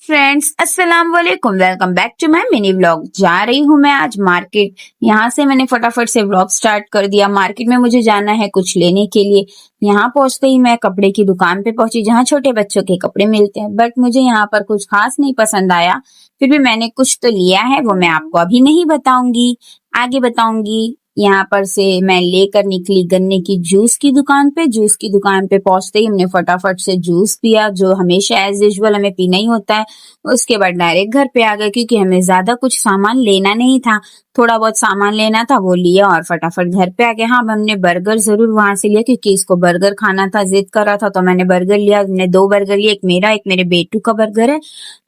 Friends, अस्सलाम वालेकुम। Welcome back to my mini vlog. जा रही हूँ मैं आज मार्केट। यहाँ से मैंने फटाफट से व्लॉग स्टार्ट कर दिया। मार्केट में मुझे जाना है कुछ लेने के लिए। यहाँ पहुंचते ही मैं कपड़े की दुकान पे पहुंची जहाँ छोटे बच्चों के कपड़े मिलते हैं, बट मुझे यहाँ पर कुछ खास नहीं पसंद आया। फिर भी मैंने कुछ तो लिया है, वो मैं आपको अभी नहीं बताऊंगी, आगे बताऊंगी। यहाँ पर से मैं लेकर निकली गन्ने की जूस की दुकान पे। जूस की दुकान पे पहुंचते ही हमने फटाफट से जूस पिया, जो हमेशा एज यूजुअल हमें पीना ही होता है। उसके बाद डायरेक्ट घर पे आ गए क्योंकि हमें ज्यादा कुछ सामान लेना नहीं था। थोड़ा बहुत सामान लेना था, वो लिया और फटाफट घर पे आ गए। हाँ, हमने बर्गर जरूर वहां से लिया क्योंकि इसको बर्गर खाना था, जिद कर रहा था, तो मैंने बर्गर लिया। हमने 2 बर्गर लिए, एक मेरा एक मेरे बेटू का बर्गर है।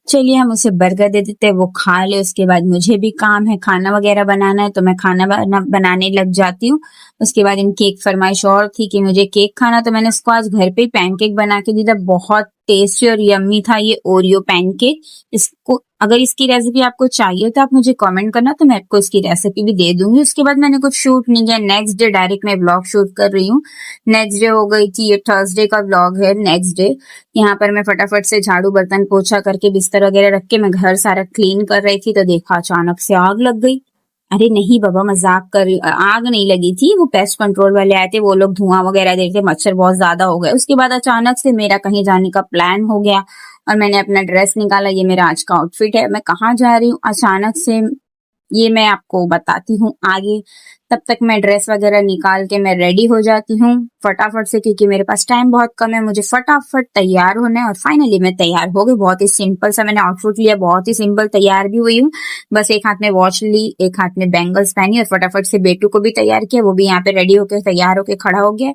चलिए हम उसे बर्गर दे देते हैं, वो खा ले। उसके बाद मुझे भी काम है, खाना वगैरह बनाना है, तो मैं खाना बनाने लग जाती हूँ। उसके बाद इनकी एक फरमाइश और थी कि मुझे केक खाना, तो मैंने उसको आज घर पे ही पैनकेक बना के दिया। बहुत टेस्टी और यम्मी था ये ओरियो पैनकेक। इसको अगर इसकी रेसिपी आपको चाहिए तो आप मुझे कमेंट करना, तो मैं आपको इसकी रेसिपी भी दे दूंगी। उसके बाद मैंने कुछ शूट नहीं किया। नेक्स्ट डे डायरेक्ट मैं व्लॉग शूट कर रही हूँ। नेक्स्ट डे हो गई थी, ये थर्सडे का व्लॉग है। नेक्स्ट डे यहाँ पर मैं फटाफट से झाड़ू बर्तन पोछा करके बिस्तर वगैरह रख के मैं घर सारा क्लीन कर रही थी, तो देखा अचानक से आग लग गई। अरे नहीं बाबा, मजाक कर रही, आग नहीं लगी थी। वो पेस्ट कंट्रोल वाले आए थे, वो लोग धुआं वगैरह दे रहे थे, मच्छर बहुत ज्यादा हो गए। उसके बाद अचानक से मेरा कहीं जाने का प्लान हो गया और मैंने अपना ड्रेस निकाला। ये मेरा आज का आउटफिट है। मैं कहाँ जा रही हूँ अचानक से, ये मैं आपको बताती हूँ आगे। तब तक मैं ड्रेस वगैरह निकाल के मैं रेडी हो जाती हूँ फटाफट से, क्योंकि मेरे पास टाइम बहुत कम है। मुझे फटाफट तैयार होना है और फाइनली मैं तैयार हो गई। बहुत ही सिंपल सा मैंने आउटफिट लिया, बहुत ही सिंपल, तैयार भी हुई हूँ। बस एक हाथ में वॉच ली, एक हाथ में बैंगल्स पहनी और फटाफट से बेटू को भी तैयार किया। वो भी यहाँ पे रेडी होकर तैयार होकर खड़ा हो गया।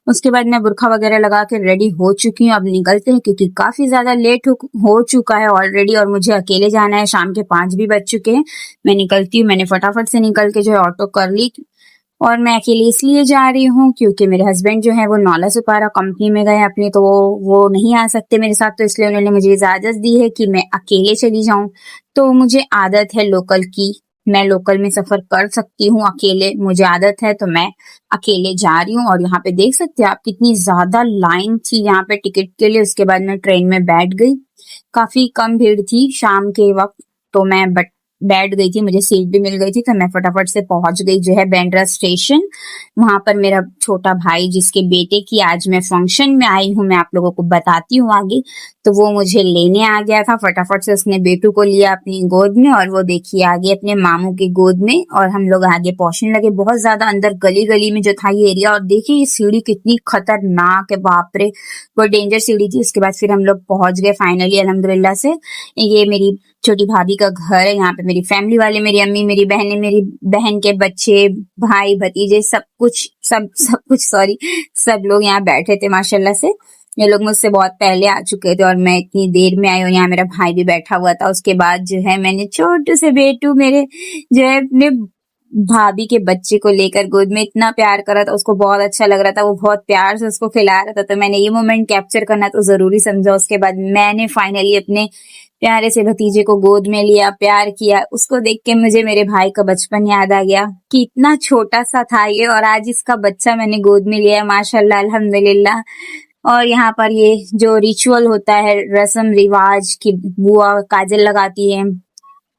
उसके बाद मैं बुरखा वगैरह लगा के रेडी हो चुकी हूँ। अब निकलते हैं क्योंकि काफी ज्यादा लेट हो चुका है ऑलरेडी और मुझे अकेले जाना है। शाम के 5 भी बज चुके हैं। मैं निकलती हूँ। मैंने फटाफट से निकल के जो है ऑटो कर ली। और मैं अकेले इसलिए जा रही हूँ क्योंकि मेरे हस्बैंड जो है वो नौला सुपारा कंपनी में गए अपनी, तो वो नहीं आ सकते मेरे साथ, तो इसलिए उन्होंने मुझे इजाजत दी है कि मैं अकेले चली जाऊं। तो मुझे आदत है लोकल की, मैं लोकल में सफर कर सकती हूँ अकेले, मुझे आदत है, तो मैं अकेले जा रही हूँ। और यहाँ पे देख सकते हैं आप कितनी ज्यादा लाइन थी यहाँ पे टिकट के लिए। उसके बाद मैं ट्रेन में बैठ गई। काफी कम भीड़ थी शाम के वक्त, तो मैं बैठ गई थी, मुझे सीट भी मिल गई थी। तो मैं फटाफट से पहुंच गई जो है बांद्रा स्टेशन। वहां पर मेरा छोटा भाई, जिसके बेटे की आज मैं फंक्शन में आई हूँ, मैं आप लोगों को बताती हूँ आगे, तो वो मुझे लेने आ गया था। फटाफट से उसने बेटू को लिया अपनी गोद में और वो देखिए आगे अपने मामू की गोद में, और हम लोग आगे पहुंचने लगे। बहुत ज्यादा अंदर गली गली में जो था ये एरिया, और देखिए ये सीढ़ी कितनी खतरनाक है, बाप रे, वो डेंजर सीढ़ी थी। उसके बाद फिर हम लोग पहुंच गए फाइनली अल्हम्दुलिल्लाह से। ये मेरी छोटी भाभी का घर है। यहाँ पे मेरी फैमिली वाले, मेरी अम्मी, मेरी बहनें, मेरी बहन के बच्चे, भाई भतीजे, सब कुछ सॉरी, सब लोग यहाँ बैठे थे माशाल्लाह से। ये लोग मुझसे बहुत पहले आ चुके थे और मैं इतनी देर में आई हूँ। यहाँ मेरा भाई भी बैठा हुआ था। उसके बाद जो है मैंने छोटू से बेटू मेरे जो है अपने भाभी के बच्चे को लेकर गोद में इतना प्यार करा था, उसको बहुत अच्छा लग रहा था। वो बहुत प्यार से उसको खिला रहा था, तो मैंने ये मोमेंट कैप्चर करना तो जरूरी समझा। उसके बाद मैंने फाइनली अपने प्यारे से भतीजे को गोद में लिया, प्यार किया। उसको देख के मुझे मेरे भाई का बचपन याद आ गया कि इतना छोटा सा था ये, और आज इसका बच्चा मैंने गोद में लिया है, माशाल्लाह अल्हम्दुलिल्लाह। और यहाँ पर ये जो रिचुअल होता है, रस्म रिवाज की, बुआ काजल लगाती है,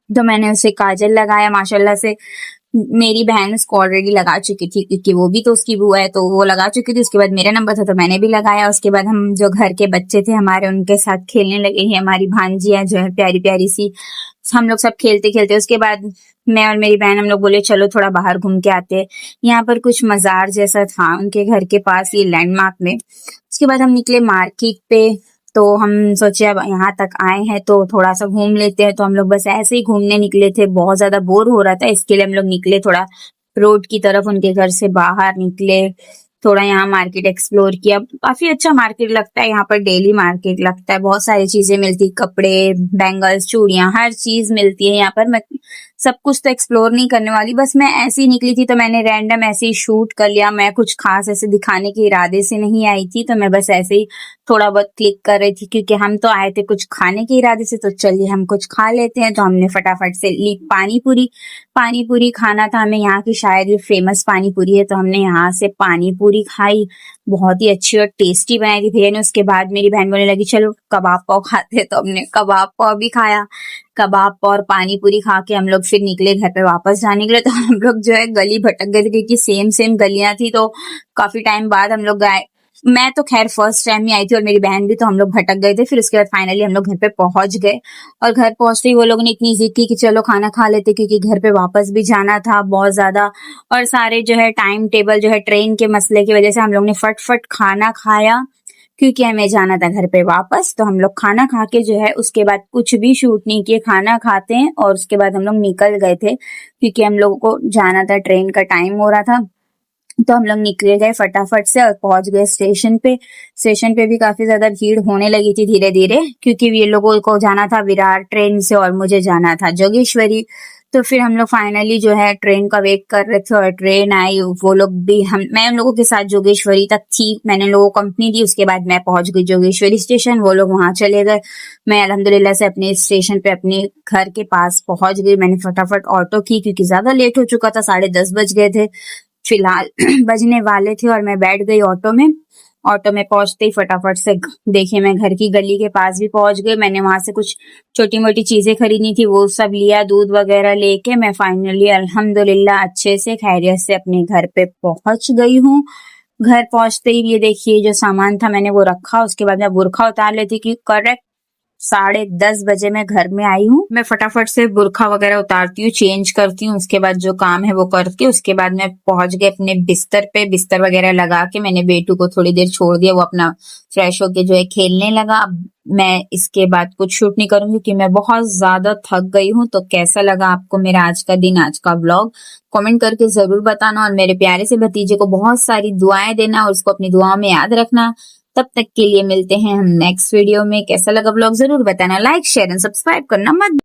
तो मैंने उसे काजल लगाया माशाल्लाह से। मेरी बहन उसको ऑलरेडी लगा चुकी थी क्योंकि वो भी तो उसकी बुआ है, तो वो लगा चुकी थी। उसके बाद मेरा नंबर था तो मैंने भी लगाया। उसके बाद हम जो घर के बच्चे थे हमारे, उनके साथ खेलने लगे हैं। हमारी भांजियां जो है प्यारी प्यारी सी, हम लोग सब खेलते खेलते, उसके बाद मैं और मेरी बहन हम लोग बोले चलो थोड़ा बाहर घूम के आते हैं। यहाँ पर कुछ मजार जैसा था उनके घर के पास, ये लैंडमार्क में। उसके बाद हम निकले मार्केट पे, तो हम सोचे अब यहाँ तक आए हैं तो थोड़ा सा घूम लेते हैं। तो हम लोग बस ऐसे ही घूमने निकले थे, बहुत ज्यादा बोर हो रहा था, इसके लिए हम लोग निकले थोड़ा रोड की तरफ, उनके घर से बाहर निकले, थोड़ा यहाँ मार्केट एक्सप्लोर किया। काफी अच्छा मार्केट लगता है यहाँ पर, डेली मार्केट लगता है, बहुत सारी चीजें मिलती, कपड़े, बैंगल्स, चूड़ियां, हर चीज मिलती है यहाँ पर। मैं सब कुछ तो एक्सप्लोर नहीं करने वाली, बस मैं ऐसे ही निकली थी तो मैंने रैंडम ऐसे ही शूट कर लिया। मैं कुछ खास ऐसे दिखाने के इरादे से नहीं आई थी, तो मैं बस ऐसे ही थोड़ा बहुत क्लिक कर रही थी, क्योंकि हम तो आए थे कुछ खाने के इरादे से, तो चलिए हम कुछ खा लेते हैं। तो हमने फटाफट से ली पानी पूरी खाना था हमें, यहाँ की शायद ये फेमस पानी पूरी है, तो हमने यहाँ से पानी पूरी खाई। बहुत ही अच्छी और टेस्टी बनाई थी भैया ने। उसके बाद मेरी बहन बोलने लगी चलो कबाब पाव खाते हैं, तो हमने कबाब पाव भी खाया। कबाब पाव और पानी पूरी खा के हम लोग फिर निकले घर पे वापस जाने के लिए। तो हम लोग जो है गली भटक गए थे, क्योंकि सेम गलियां थी, तो काफी टाइम बाद हम लोग गए। मैं तो खैर फर्स्ट टाइम ही आई थी और मेरी बहन भी, तो हम लोग भटक गए थे। फिर उसके बाद फाइनली हम लोग घर पे पहुंच गए, और घर पहुंचते ही वो लोगों ने इतनी जिद की कि चलो खाना खा लेते, क्योंकि घर पे वापस भी जाना था बहुत ज्यादा। और सारे जो है टाइम टेबल जो है ट्रेन के मसले की वजह से हम लोग ने फट खाना खाया, क्योंकि हमें जाना था घर पे वापस। तो हम लोग खाना खा के जो है उसके बाद कुछ भी शूट नहीं किए, खाना खाते हैं और उसके बाद हम लोग निकल गए थे, क्योंकि हम लोगों को जाना था, ट्रेन का टाइम हो रहा था। तो हम लोग निकले गए फटाफट से और पहुंच गए स्टेशन पे। स्टेशन पे भी काफी ज्यादा भीड़ होने लगी थी धीरे धीरे, क्योंकि ये लोगों को जाना था विरार ट्रेन से और मुझे जाना था जोगेश्वरी। तो फिर हम लोग फाइनली जो है ट्रेन का वेट कर रहे थे और ट्रेन आई। वो लोग भी मैं उन लोगों के साथ जोगेश्वरी तक थी, मैंने उन लोगों को कंपनी दी। उसके बाद मैं पहुंच गई जोगेश्वरी स्टेशन, वो लोग वहां चले गए। मैं अल्हम्दुलिल्लाह से अपने स्टेशन पे अपने घर के पास पहुंच गई। मैंने फटाफट ऑटो की, क्योंकि ज्यादा लेट हो चुका था, 10:30 बज गए थे फिलहाल बजने वाले थे, और मैं बैठ गई ऑटो में। ऑटो में पहुंचते ही फटाफट से देखिए मैं घर की गली के पास भी पहुंच गई। मैंने वहां से कुछ छोटी मोटी चीजें खरीदनी थी, वो सब लिया, दूध वगैरह लेके मैं फाइनली अल्हम्दुलिल्लाह अच्छे से खैरियत से अपने घर पे पहुंच गई हूँ। घर पहुंचते ही ये देखिए जो सामान था मैंने वो रखा, उसके बाद मैं बुर्खा उतार लेती कि करेक्ट 10:30 बजे मैं घर में आई हूँ। मैं फटाफट से बुर्खा वगैरह उतारती हूँ, चेंज करती हूँ, उसके बाद जो काम है वो करती हूँ। उसके बाद मैं पहुंच गई अपने बिस्तर पे, बिस्तर वगैरह लगा के मैंने बेटू को थोड़ी देर छोड़ दिया, वो अपना फ्रेश होके जो है खेलने लगा। अब मैं इसके बाद कुछ शूट नहीं करूंगी, क्योंकि मैं बहुत ज्यादा थक गई हूँ। तो कैसा लगा आपको मेरा आज का दिन, आज का व्लॉग, कमेंट करके जरूर बताना। और मेरे प्यारे से भतीजे को बहुत सारी दुआएं देना और उसको अपनी दुआओं में याद रखना। तब तक के लिए मिलते हैं हम नेक्स्ट वीडियो में। कैसा लगा व्लॉग जरूर बताना, लाइक शेयर एंड सब्सक्राइब करना मत